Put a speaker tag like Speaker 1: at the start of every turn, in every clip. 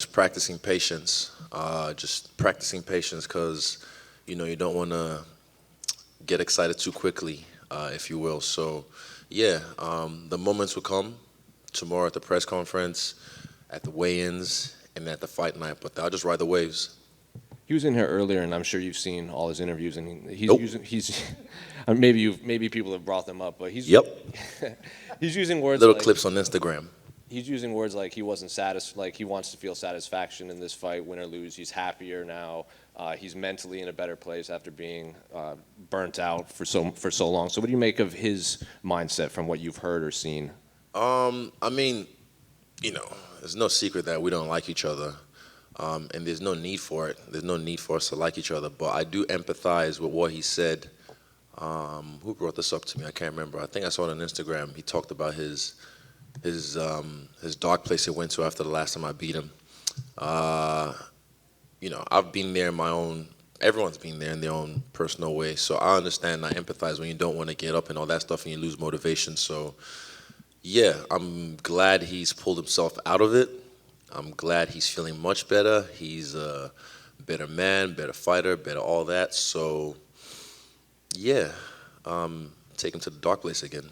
Speaker 1: just practicing patience. Just practicing patience because, you don't want to get excited too quickly, if you will. So, yeah, the moments will come tomorrow at the press conference, at the weigh-ins, and at the fight night. But I'll just ride the waves.
Speaker 2: He was in here earlier, and I'm sure you've seen all his interviews, and he's
Speaker 1: Nope.
Speaker 2: he's maybe people have brought them up, but he's
Speaker 1: Yep.
Speaker 2: he's using words
Speaker 1: Little
Speaker 2: like,
Speaker 1: clips on Instagram.
Speaker 2: he's using words like he wasn't like he wants to feel satisfaction in this fight, win or lose. He's happier now. He's mentally in a better place after being burnt out for so long. So what do you make of his mindset from what you've heard or seen?
Speaker 1: I mean, there's no secret that we don't like each other. And there's no need for it. There's no need for us to like each other. But I do empathize with what he said. Who brought this up to me? I can't remember. I think I saw it on Instagram. He talked about his dark place he went to after the last time I beat him. I've been there in my own. Everyone's been there in their own personal way. So I understand. I empathize when you don't want to get up and all that stuff and you lose motivation. So yeah, I'm glad he's pulled himself out of it. I'm glad he's feeling much better. He's a better man, better fighter, better all that. So, yeah, take him to the dark place again.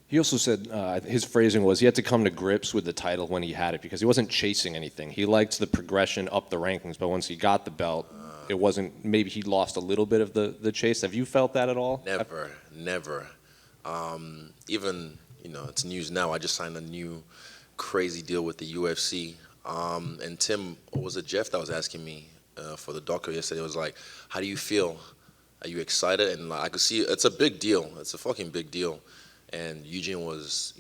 Speaker 2: He also said his phrasing was he had to come to grips with the title when he had it because he wasn't chasing anything. He liked the progression up the rankings, but once he got the belt, it wasn't. Maybe he lost a little bit of the chase. Have you felt that at all?
Speaker 1: Never. Even, it's news now. I just signed a new crazy deal with the UFC. And Tim, or was it Jeff that was asking me for the doco yesterday? It was like, how do you feel? Are you excited? And I could see it's a big deal. It's a fucking big deal. And Eugene was,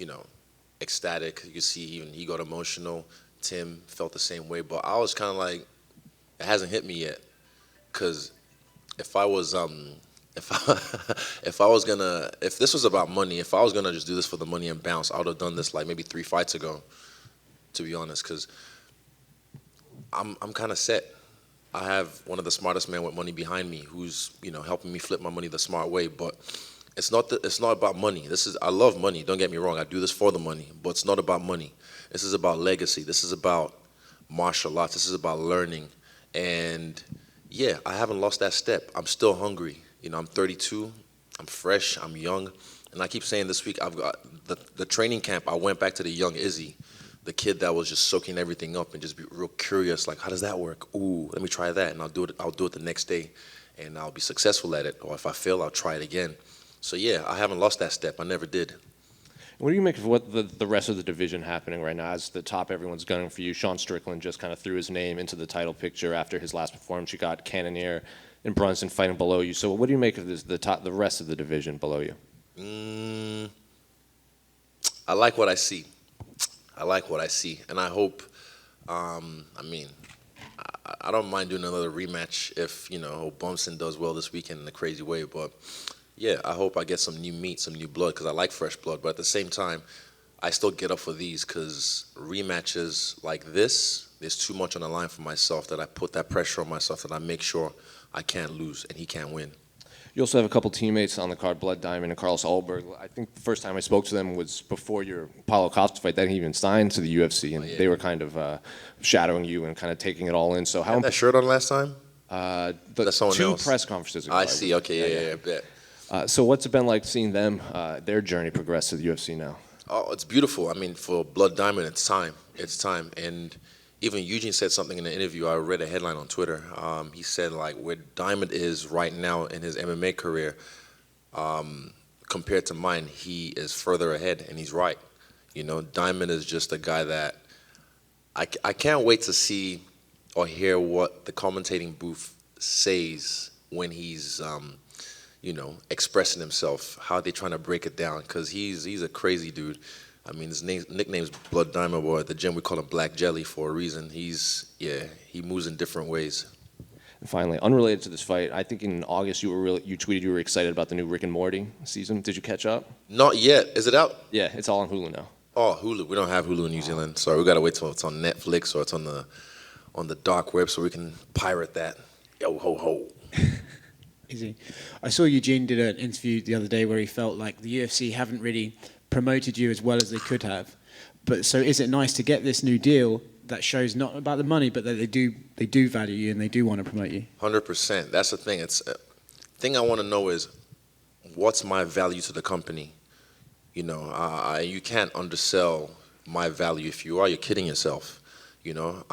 Speaker 1: ecstatic. You could see even he got emotional. Tim felt the same way. But I was kind of like, it hasn't hit me yet. Because if I was, if this was about money, if I was gonna just do this for the money and bounce, I would have done this like maybe 3 fights ago, to be honest. Because I'm kind of set. I have one of the smartest men with money behind me who's helping me flip my money the smart way. But it's not about money. I love money. Don't get me wrong. I do this for the money, but it's not about money. This is about legacy. This is about martial arts. This is about learning. And yeah, I haven't lost that step. I'm still hungry. I'm 32. I'm fresh. I'm young. And I keep saying this week I've got the training camp. I went back to the young Izzy. The kid that was just soaking everything up and just be real curious, like, how does that work? Ooh, let me try that, and I'll do it the next day, and I'll be successful at it. Or if I fail, I'll try it again. So yeah, I haven't lost that step. I never did.
Speaker 2: What do you make of what the rest of the division happening right now? As the top, everyone's gunning for you. Sean Strickland just kind of threw his name into the title picture after his last performance. You got Cannonier and Brunson fighting below you. So what do you make of the rest of the division below you?
Speaker 1: I like what I see. And I hope, I don't mind doing another rematch if, Bumson does well this weekend in a crazy way. But, yeah, I hope I get some new meat, some new blood, because I like fresh blood. But at the same time, I still get up for these because rematches like this, there's too much on the line for myself that I put that pressure on myself that I make sure I can't lose and he can't win.
Speaker 2: You also have a couple teammates on the card, Blood Diamond and Carlos Ulberg. I think the first time I spoke to them was before your Paulo Costa fight. They didn't even sign to the UFC, and they were kind of shadowing you and kind of taking it all in. So how
Speaker 1: had that shirt on last time?
Speaker 2: That's someone else. Press conferences ago.
Speaker 1: I see. Okay, yeah, bet.
Speaker 2: So what's it been like seeing them, their journey progress to the UFC now?
Speaker 1: Oh, it's beautiful. For Blood Diamond, it's time. And even Eugene said something in the interview. I read a headline on Twitter. He said, like, where Diamond is right now in his MMA career, compared to mine, he is further ahead, and he's right. Diamond is just a guy that I can't wait to see or hear what the commentating booth says when he's, expressing himself, how they're trying to break it down, because he's a crazy dude. His nickname's Blood Diamond, or at the gym we call him Black Jelly for a reason. He moves in different ways.
Speaker 2: And finally, unrelated to this fight, I think in August you tweeted you were excited about the new Rick and Morty season. Did you catch up?
Speaker 1: Not yet. Is it out?
Speaker 2: Yeah, it's all on Hulu now.
Speaker 1: Oh, Hulu. We don't have Hulu in New Zealand. Sorry, we gotta wait till it's on Netflix or it's on the dark web so we can pirate that. Yo ho ho.
Speaker 3: Easy. I saw Eugene did an interview the other day where he felt like the UFC haven't really promoted you as well as they could have. But so is it nice to get this new deal that shows not about the money, but that they do value you and they do want to promote you.
Speaker 1: 100%. That's the thing. It's thing I want to know is what's my value to the company. You know, you can't undersell my value. If you are, you're kidding yourself. You know,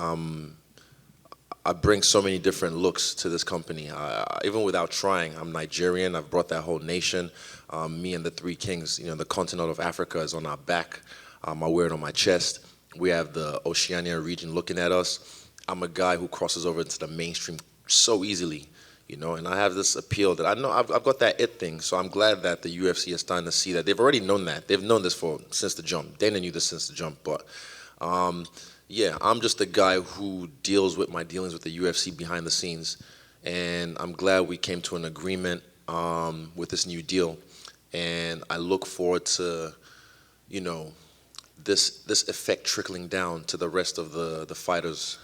Speaker 1: I bring so many different looks to this company. Even without trying, I'm Nigerian. I've brought that whole nation. Me and the Three Kings, you know, the continent of Africa is on our back. I wear it on my chest. We have the Oceania region looking at us. I'm a guy who crosses over into the mainstream so easily, you know, and I have this appeal that I know I've got that it thing. So I'm glad that the UFC is starting to see that. They've already known that. They've known this since the jump. Dana knew this since the jump, but yeah, I'm just the guy who deals with my dealings with the UFC behind the scenes, and I'm glad we came to an agreement with this new deal, and I look forward to, you know, this effect trickling down to the rest of the fighters.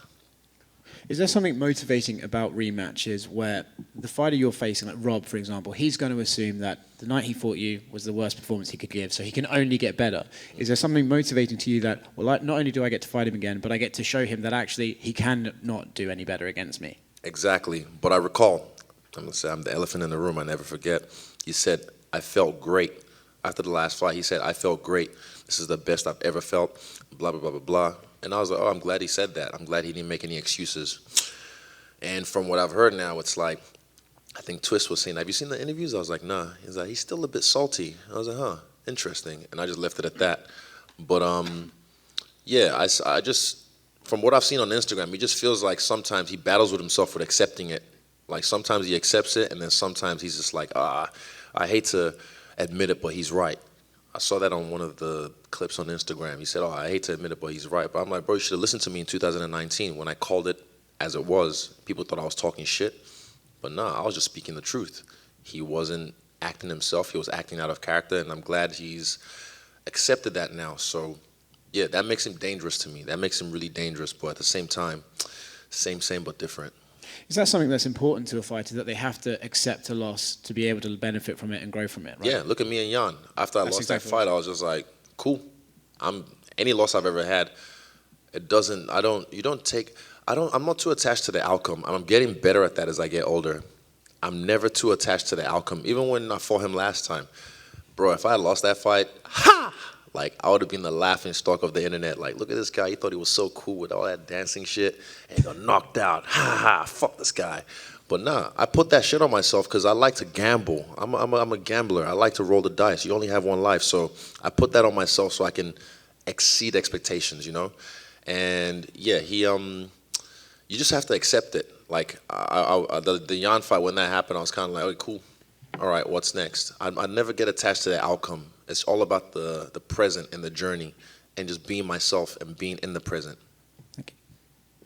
Speaker 3: Is there something motivating about rematches where the fighter you're facing, like Rob, for example, he's going to assume that the night he fought you was the worst performance he could give, so he can only get better? Is there something motivating to you that, well, not only do I get to fight him again, but I get to show him that actually he can not do any better against me?
Speaker 1: Exactly. But I recall, I'm going to say I'm the elephant in the room, I never forget. He said, I felt great. After the last fight, he said, I felt great. This is the best I've ever felt, blah, blah, blah, blah, blah. And I was like, oh, I'm glad he said that. I'm glad he didn't make any excuses. And from what I've heard now, it's like, I think Twist was saying, have you seen the interviews? I was like, nah. He's like, he's still a bit salty. I was like, huh, interesting. And I just left it at that. But yeah, I just, from what I've seen on Instagram, he just feels like sometimes he battles with himself with accepting it. Like sometimes he accepts it, and then sometimes he's just like, I hate to admit it, but he's right. I saw that on one of the clips on Instagram. He said, I hate to admit it, but he's right. But I'm like, bro, you should have listened to me in 2019 when I called it as it was. People thought I was talking shit. But nah, I was just speaking the truth. He wasn't acting himself. He was acting out of character, and I'm glad he's accepted that now. So, yeah, that makes him dangerous to me. That makes him really dangerous. But at the same time, same but different.
Speaker 3: Is that something that's important to a fighter, that they have to accept a loss to be able to benefit from it and grow from it, right?
Speaker 1: Yeah, look at me and Jan. After I lost that fight, I was just like, cool. Any loss I've ever had, I'm not too attached to the outcome. I'm getting better at that as I get older. I'm never too attached to the outcome. Even when I fought him last time, bro, if I had lost that fight, like I would have been the laughing stock of the internet. Like, look at this guy. He thought he was so cool with all that dancing shit, and he got knocked out. Fuck this guy. But nah, I put that shit on myself because I like to gamble. I'm a gambler. I like to roll the dice. You only have one life, so I put that on myself so I can exceed expectations, you know. And yeah, you just have to accept it. Like the Jan fight, when that happened, I was kind of like, okay, cool. All right, what's next? I never get attached to the outcome. It's all about the present and the journey, and just being myself and being in the present.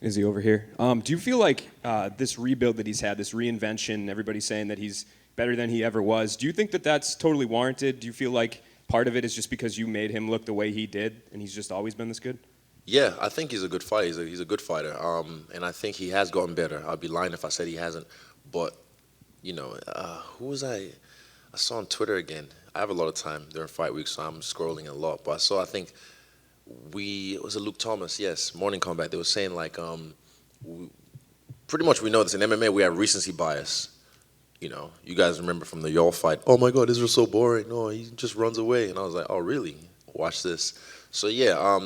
Speaker 4: Is he over here? Do you feel like this rebuild that he's had, this reinvention, everybody's saying that he's better than he ever was, do you think that that's totally warranted? Do you feel like part of it is just because you made him look the way he did, and he's just always been this good?
Speaker 1: Yeah, I think he's a good fighter. He's a good fighter, and I think he has gotten better. I'd be lying if I said he hasn't. But, you know, who was I saw on Twitter again. I have a lot of time during fight week, so I'm scrolling a lot. But I think it was Luke Thomas, yes, Morning Combat. They were saying, like, pretty much we know this. In MMA, we have recency bias. You know, you guys remember from the Y'all fight, oh, my God, this was so boring. No, he just runs away. And I was like, oh, really? Watch this. So, yeah,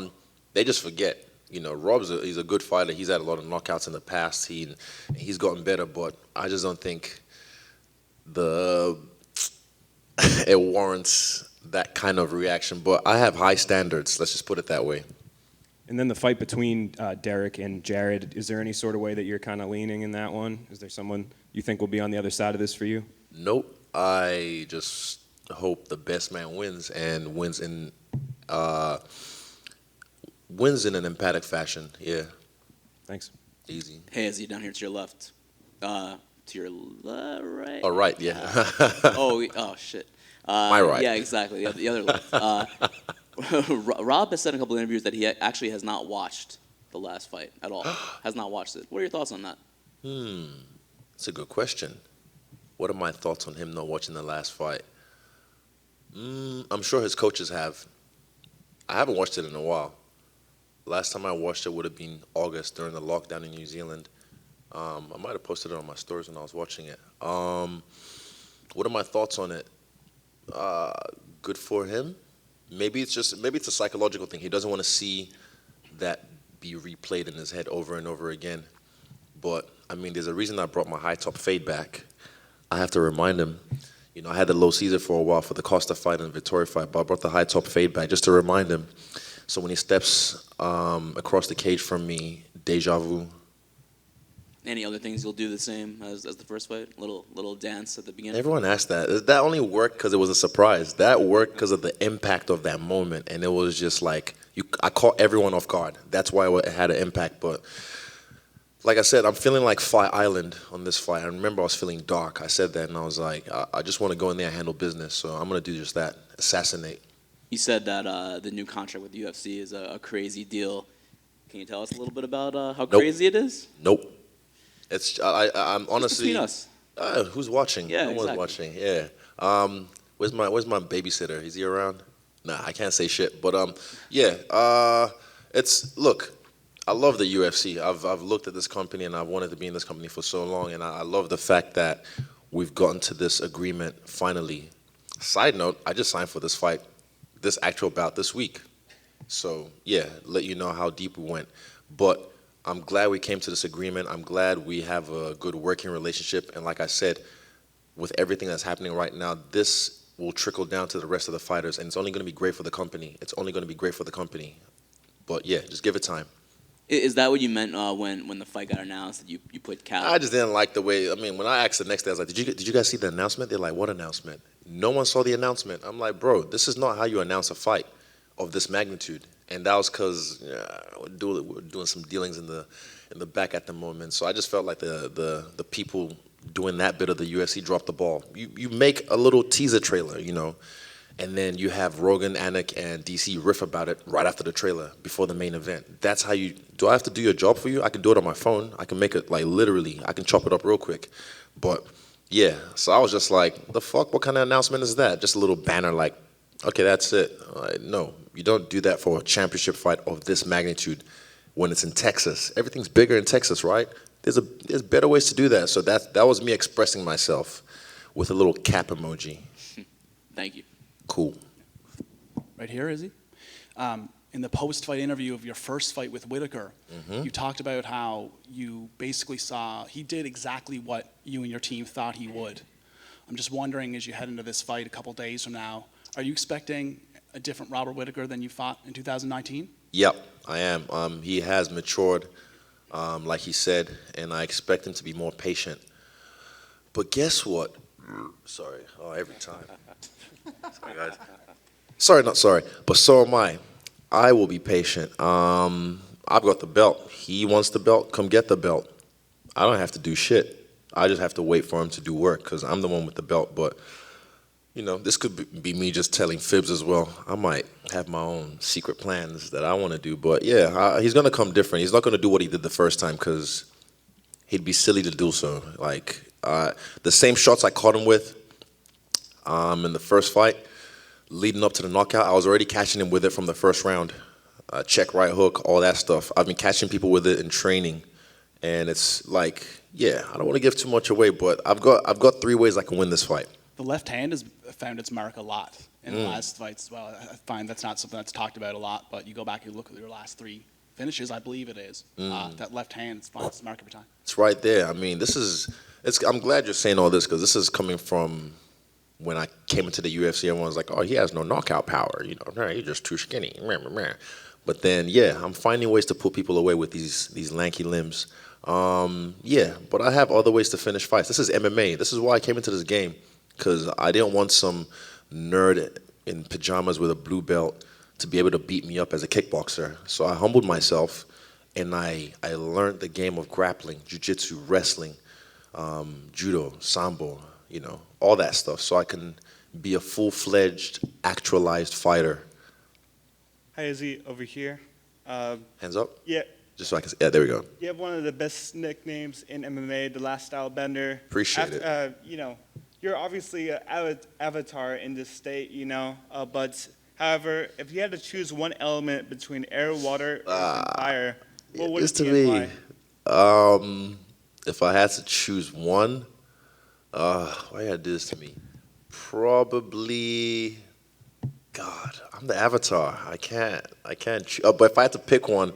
Speaker 1: they just forget. You know, he's a good fighter. He's had a lot of knockouts in the past. He's gotten better, but I just don't think it warrants that kind of reaction. But I have high standards. Let's just put it that way.
Speaker 4: And then the fight between Derek and Jared, is there any sort of way that you're kind of leaning in that one? Is there someone you think will be on the other side of this for you?
Speaker 1: Nope. I just hope the best man wins, and wins in an emphatic fashion. Yeah.
Speaker 4: Thanks.
Speaker 1: Easy.
Speaker 5: Hey, Izzy, down here to your left. To your right?
Speaker 1: Oh, right, yeah.
Speaker 5: oh, shit.
Speaker 1: My right.
Speaker 5: Yeah, exactly. The other left. Rob has said in a couple of interviews that he actually has not watched the last fight at all. Has not watched it. What are your thoughts on that?
Speaker 1: That's a good question. What are my thoughts on him not watching the last fight? I'm sure his coaches have. I haven't watched it in a while. Last time I watched it would have been August during the lockdown in New Zealand. I might have posted it on my stories when I was watching it. What are my thoughts on it? Good for him. Maybe it's a psychological thing. He doesn't want to see that be replayed in his head over and over again. But I mean, there's a reason I brought my high top fade back. I have to remind him. You know, I had the low Caesar for a while for the Costa fight and the Vittori fight, but I brought the high top fade back just to remind him. So when he steps across the cage from me, deja vu.
Speaker 5: Any other things you'll do the same as the first fight? Little dance at the beginning?
Speaker 1: Everyone asked that. That only worked because it was a surprise. That worked because of the impact of that moment, and it was just like I caught everyone off guard. That's why it had an impact. But like I said, I'm feeling like Fight Island on this fight. I remember I was feeling dark. I said that, and I was like, I just want to go in there and handle business. So I'm gonna do just that. Assassinate.
Speaker 5: You said that the new contract with UFC is a crazy deal. Can you tell us a little bit about how crazy it is?
Speaker 1: Nope. I'm honestly.
Speaker 5: Between us.
Speaker 1: Who's watching?
Speaker 5: Yeah,
Speaker 1: no one's
Speaker 5: exactly.
Speaker 1: watching. Yeah. Where's my babysitter? Is he around? Nah, I can't say shit. But yeah. Look. I love the UFC. I've looked at this company and I've wanted to be in this company for so long, and I love the fact that we've gotten to this agreement finally. Side note: I just signed for this fight, this actual bout this week. So yeah, let you know how deep we went. But I'm glad we came to this agreement. I'm glad we have a good working relationship. And like I said, with everything that's happening right now, this will trickle down to the rest of the fighters. And it's only going to be great for the company. It's only going to be great for the company. But yeah, just give it time.
Speaker 5: Is that what you meant when the fight got announced? That you put Cal?
Speaker 1: I just didn't like the way, when I asked the next day, I was like, did you guys see the announcement? They're like, what announcement? No one saw the announcement. I'm like, bro, this is not how you announce a fight of this magnitude. And that was because we're doing some dealings in the back at the moment. So I just felt like the people doing that bit of the UFC dropped the ball. You make a little teaser trailer, and then you have Rogan, Anik, and DC riff about it right after the trailer, before the main event. That's how you. Do I have to do your job for you? I can do it on my phone. I can make it literally. I can chop it up real quick. But yeah, so I was just like, the fuck? What kind of announcement is that? Just a little banner like, okay, that's it. No, you don't do that for a championship fight of this magnitude when it's in Texas. Everything's bigger in Texas, right? There's better ways to do that. So that was me expressing myself with a little cap emoji.
Speaker 5: Thank you.
Speaker 1: Cool.
Speaker 6: Right here, is he? In the post-fight interview of your first fight with Whitaker, you talked about how you basically saw he did exactly what you and your team thought he would. I'm just wondering, as you head into this fight a couple days from now, are you expecting a different Robert Whitaker than you fought in 2019?
Speaker 1: Yep, I am. He has matured, like he said, and I expect him to be more patient. But guess what? Sorry. Oh, every time. Sorry, guys. Sorry, not sorry. But so am I. I will be patient. I've got the belt. He wants the belt. Come get the belt. I don't have to do shit. I just have to wait for him to do work because I'm the one with the belt. But, this could be me just telling fibs as well. I might have my own secret plans that I want to do. But, yeah, he's going to come different. He's not going to do what he did the first time because he'd be silly to do so. The same shots I caught him with in the first fight, leading up to the knockout, I was already catching him with it from the first round. Check, right hook, all that stuff. I've been catching people with it in training. And it's like, I don't want to give too much away, but I've got 3 ways I can win this fight.
Speaker 6: The left hand has found its mark a lot in the last fights as well. I find that's not something that's talked about a lot, but you go back and look at your last 3 finishes, I believe it is. That left hand finds its mark every time.
Speaker 1: It's right there. I'm glad you're saying all this because this is coming from when I came into the UFC. Everyone was like, oh, he has no knockout power. He's just too skinny. But then, I'm finding ways to put people away with these lanky limbs. But I have other ways to finish fights. This is MMA. This is why I came into this game, because I didn't want some nerd in pajamas with a blue belt to be able to beat me up as a kickboxer. So I humbled myself, and I learned the game of grappling, jiu-jitsu, wrestling, judo, sambo, all that stuff, so I can be a full-fledged, actualized fighter.
Speaker 7: Hi, Izzy, over here.
Speaker 1: Hands up?
Speaker 7: Yeah,
Speaker 1: Just so I can. Yeah, there we go.
Speaker 7: you have one of the best nicknames in MMA, the Last Style Bender.
Speaker 1: Appreciate it.
Speaker 7: You're obviously an avatar in this state, but However, if you had to choose one element between air, water, earth, and fire, what would
Speaker 1: This
Speaker 7: it
Speaker 1: to
Speaker 7: be and
Speaker 1: me,
Speaker 7: why?
Speaker 1: if I had to choose one, why you gotta do this to me? Probably, God, I'm the Avatar. I can't. But if I had to pick one,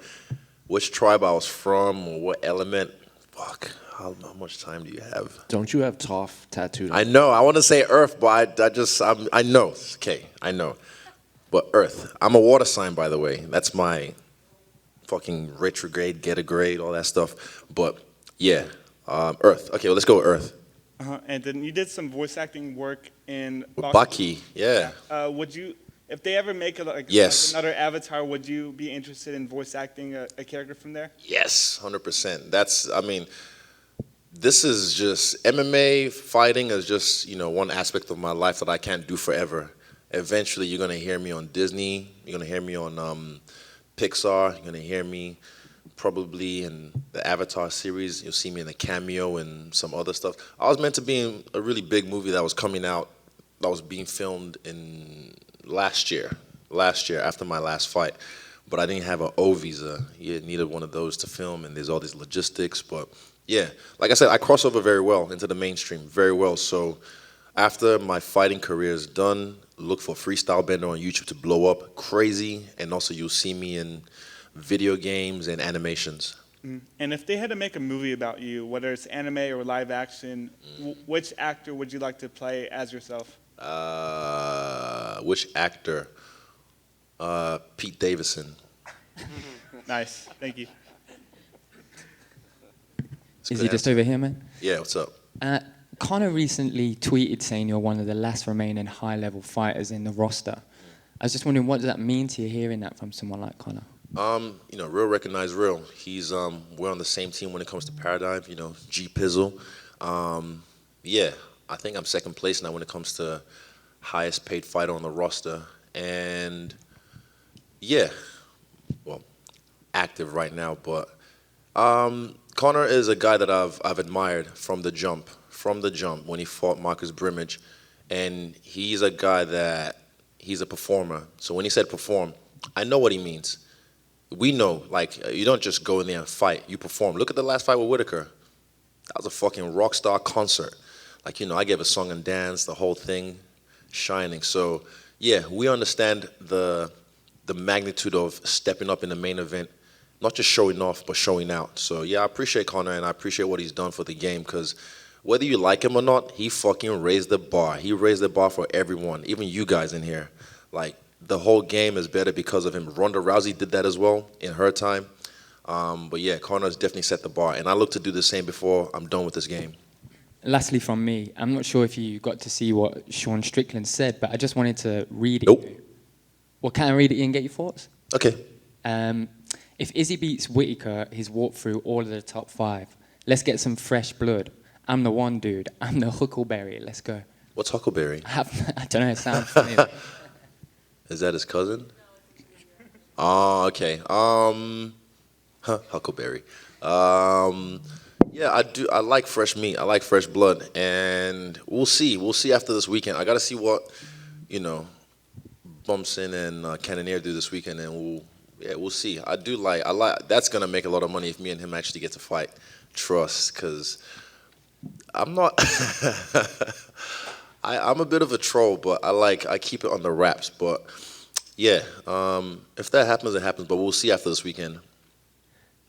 Speaker 1: which tribe I was from or what element, fuck. How much time do you have?
Speaker 2: Don't you have Toph tattooed on?
Speaker 1: I know. I want to say Earth, but I know. Okay, I know. But Earth. I'm a water sign, by the way. That's my fucking retrograde, get a grade, all that stuff. But yeah, Earth. Okay, well, let's go with Earth.
Speaker 7: And then you did some voice acting work in boxing.
Speaker 1: Bucky, yeah.
Speaker 7: Would you, if they ever make
Speaker 1: Yes.
Speaker 7: like another Avatar, would you be interested in voice acting a character from there?
Speaker 1: Yes, 100%. This is just MMA fighting is just, one aspect of my life that I can't do forever. Eventually, you're gonna hear me on Disney. You're gonna hear me on Pixar. You're gonna hear me probably in the Avatar series. You'll see me in a cameo and some other stuff. I was meant to be in a really big movie that was coming out, that was being filmed in last year after my last fight. But I didn't have an O visa. You needed one of those to film, and there's all these logistics. But yeah, like I said, I cross over very well into the mainstream, very well. So after my fighting career is done, look for Freestyle Bender on YouTube to blow up crazy, and also you'll see me in video games and animations.
Speaker 7: And if they had to make a movie about you, whether it's anime or live action, which actor would you like to play as yourself?
Speaker 1: Which actor? Pete Davidson.
Speaker 7: Nice, thank you.
Speaker 8: Is he just over here, man?
Speaker 1: Yeah, what's up?
Speaker 8: Connor recently tweeted saying you're one of the last remaining high-level fighters in the roster. I was just wondering, what does that mean to you hearing that from someone like Connor?
Speaker 1: Real recognize real. He's we're on the same team when it comes to Paradigm. G Pizzle. Yeah, I think I'm second place now when it comes to highest paid fighter on the roster, and yeah, well, active right now. But Connor is a guy that I've admired from the jump. When he fought Marcus Brimage, and he's a guy that he's a performer. So when he said perform, I know what he means. We know, you don't just go in there and fight, you perform. Look at the last fight with Whitaker. That was a fucking rock star concert. I gave a song and dance, the whole thing, shining. So yeah, we understand the magnitude of stepping up in the main event, not just showing off, but showing out. So yeah, I appreciate Connor, and I appreciate what he's done for the game, because whether you like him or not, he fucking raised the bar. He raised the bar for everyone, even you guys in here. The whole game is better because of him. Ronda Rousey did that as well in her time. But yeah, Connor's definitely set the bar, and I look to do the same before I'm done with this game.
Speaker 8: Lastly from me, I'm not sure if you got to see what Sean Strickland said, but I just wanted to read it.
Speaker 1: Nope.
Speaker 8: Well, can I read it and get your thoughts?
Speaker 1: Okay.
Speaker 8: If Izzy beats Whitaker, he's walked through all of the top 5. Let's get some fresh blood. I'm the one, dude. I'm the Huckleberry. Let's go.
Speaker 1: What's Huckleberry?
Speaker 8: I don't know. It sounds funny.
Speaker 1: Is that his cousin? Oh, okay. Huckleberry. Yeah, I do. I like fresh meat. I like fresh blood, and we'll see. We'll see after this weekend. I got to see what, Bumson and Cannonier do this weekend, and we'll see. I like. That's gonna make a lot of money if me and him actually get to fight. Trust, because I'm not. I'm a bit of a troll, but I keep it on the wraps. But yeah, if that happens, it happens. But we'll see after this weekend.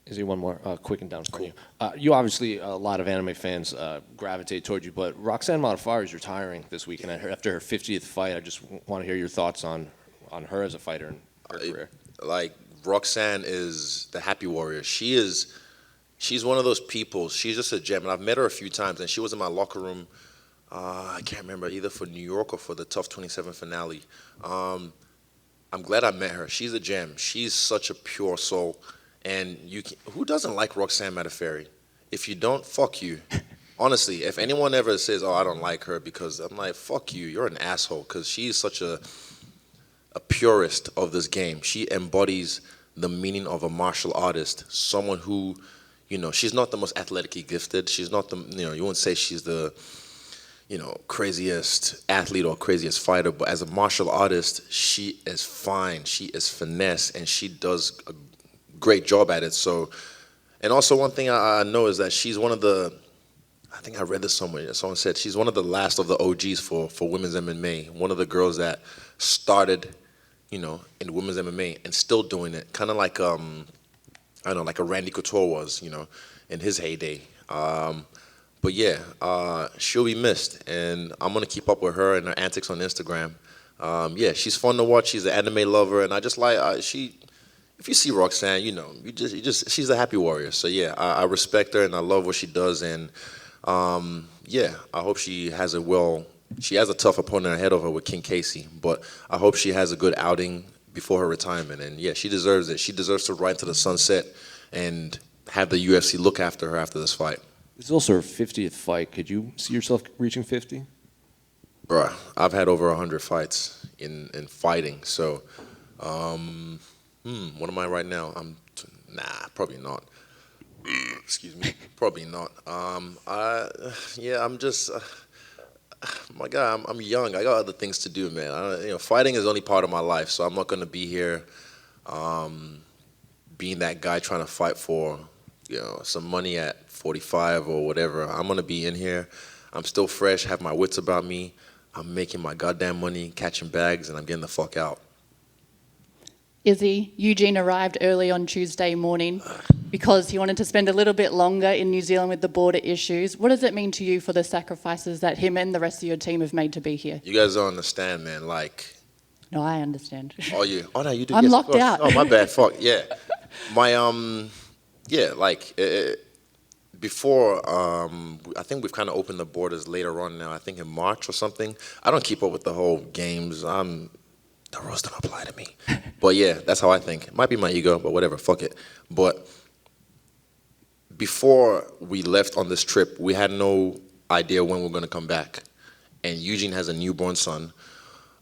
Speaker 2: Is there one more quick and down for you? You obviously, a lot of anime fans gravitate toward you, but Roxanne Modafferi is retiring this weekend after her 50th fight. I just want to hear your thoughts on her as a fighter and her career.
Speaker 1: Roxanne is the happy warrior. She's one of those people. She's just a gem, and I've met her a few times, and she was in my locker room. I can't remember, either for New York or for the Tough 27 finale. I'm glad I met her. She's a gem. She's such a pure soul. And who doesn't like Roxanne Modafferi? If you don't, fuck you. Honestly, if anyone ever says, I don't like her, because I'm like, fuck you, you're an asshole, because she's such a purist of this game. She embodies the meaning of a martial artist, someone who, she's not the most athletically gifted. She's not you wouldn't say she's the craziest athlete or craziest fighter, but as a martial artist, she is fine. She is finesse, and she does a great job at it. So, and also one thing I know is that she's one of the, I think I read this somewhere. Someone said she's one of the last of the OGs for women's MMA. One of the girls that started, in women's MMA and still doing it. Kind of like, I don't know, like a Randy Couture was, in his heyday. But yeah, she'll be missed, and I'm gonna keep up with her and her antics on Instagram. Yeah, she's fun to watch. She's an anime lover, and I just like she. If you see Roxanne, you just she's a happy warrior. So yeah, I respect her and I love what she does, and yeah, I hope she has She has a tough opponent ahead of her with King Casey, but I hope she has a good outing before her retirement. And yeah, she deserves it. She deserves to ride to the sunset and have the UFC look after her after this fight.
Speaker 2: It's also her 50th fight. Could you see yourself reaching 50?
Speaker 1: Bruh, I've had over 100 fights in fighting. So, what am I right now? Probably not. Excuse me. Probably not. I'm just. My God, I'm young. I got other things to do, man. Fighting is only part of my life, so I'm not gonna be here, being that guy trying to fight for, some money at 45 or whatever. I'm gonna be in here. I'm still fresh, have my wits about me. I'm making my goddamn money, catching bags, and I'm getting the fuck out.
Speaker 9: Izzy, Eugene arrived early on Tuesday morning because he wanted to spend a little bit longer in New Zealand with the border issues. What does it mean to you for the sacrifices that him and the rest of your team have made to be here?
Speaker 1: You guys don't understand, man. Like,
Speaker 9: No, I understand.
Speaker 1: oh, you? Oh, no, you do.
Speaker 9: I'm
Speaker 1: Yes, of
Speaker 9: locked
Speaker 1: course.
Speaker 9: out.
Speaker 1: Oh, my bad. Fuck, yeah. My, yeah, like, before, I think we've kind of opened the borders later on now. I think in March or something. I don't keep up with the whole games. The rules don't apply to me. But yeah, that's how I think. It might be my ego, but whatever, fuck it. But before we left on this trip, we had no idea when we were going to come back. And Eugene has a newborn son.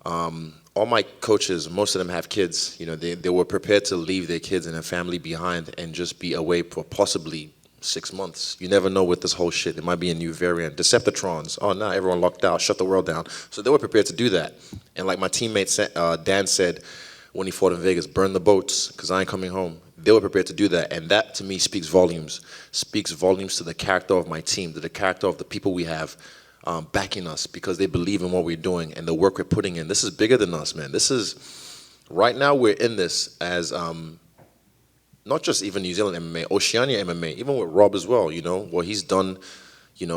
Speaker 1: All my coaches, most of them have kids. They were prepared to leave their kids and their family behind and just be away for possibly 6 months. You never know with this whole shit. It might be a new variant. Deceptitrons. Oh, no, everyone locked out. Shut the world down. So they were prepared to do that. And like my teammate Dan said when he fought in Vegas, burn the boats because I ain't coming home. They were prepared to do that. And that, to me, speaks volumes. Speaks volumes to the character of my team, to the character of the people we have backing us because they believe in what we're doing and the work we're putting in. This is bigger than us, man. Right now we're in this as not just even New Zealand MMA, Oceania MMA, even with Rob as well, what he's done,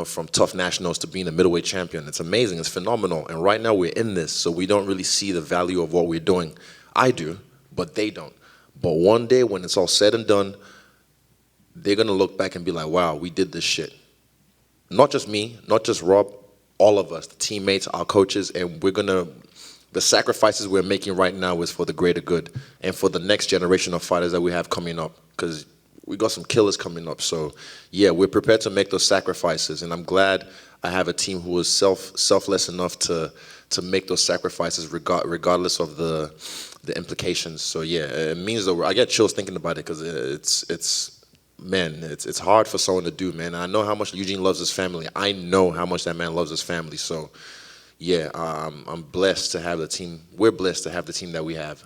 Speaker 1: from tough nationals to being a middleweight champion. It's amazing. It's phenomenal. And right now we're in this, so we don't really see the value of what we're doing. I do, but they don't. But one day when it's all said and done, they're going to look back and be like, wow, we did this shit. Not just me, not just Rob, all of us, the teammates, our coaches, and the sacrifices we're making right now is for the greater good and for the next generation of fighters that we have coming up because we got some killers coming up. So, yeah, we're prepared to make those sacrifices, and I'm glad I have a team who is selfless enough to make those sacrifices regardless of the implications. So, yeah, it means that I get chills thinking about it because it's hard for someone to do, man. I know how much Eugene loves his family. I know how much that man loves his family. So, yeah, I'm blessed to have the team. We're blessed to have the team that we have.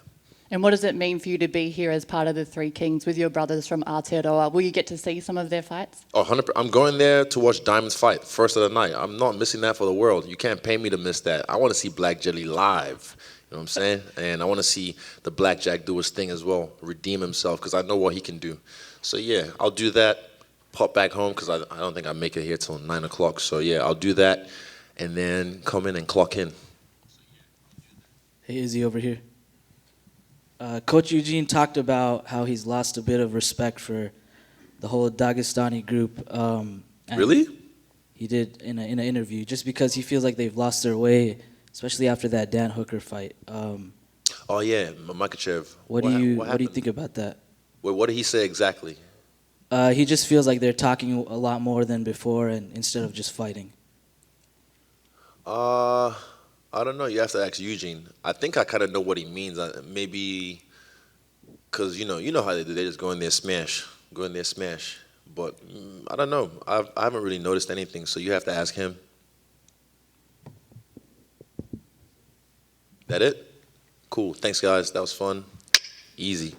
Speaker 9: And what does it mean for you to be here as part of the Three Kings with your brothers from Aotearoa? Will you get to see some of their fights?
Speaker 1: Oh, 100%. I'm going there to watch Diamond's fight, first of the night. I'm not missing that for the world. You can't pay me to miss that. I want to see Black Jelly live. You know what I'm saying? And I want to see the Blackjack do his thing as well, redeem himself, because I know what he can do. So, yeah, I'll do that, pop back home, because I don't think I make it here till 9 o'clock. So, yeah, I'll do that, and then come in and clock in.
Speaker 10: Hey, Izzy over here. Coach Eugene talked about how he's lost a bit of respect for the whole Dagestani group.
Speaker 1: Really?
Speaker 10: He did in an interview, just because he feels like they've lost their way, especially after that Dan Hooker fight.
Speaker 1: Oh yeah, Makachev.
Speaker 10: What do you think about that?
Speaker 1: Wait, what did he say exactly?
Speaker 10: He just feels like they're talking a lot more than before, and instead of just fighting.
Speaker 1: I don't know. You have to ask Eugene. I think I kind of know what he means. Maybe because you know how they do. They just go in there, smash. But I don't know. I haven't really noticed anything. So you have to ask him. That it? Cool. Thanks, guys. That was fun. Easy.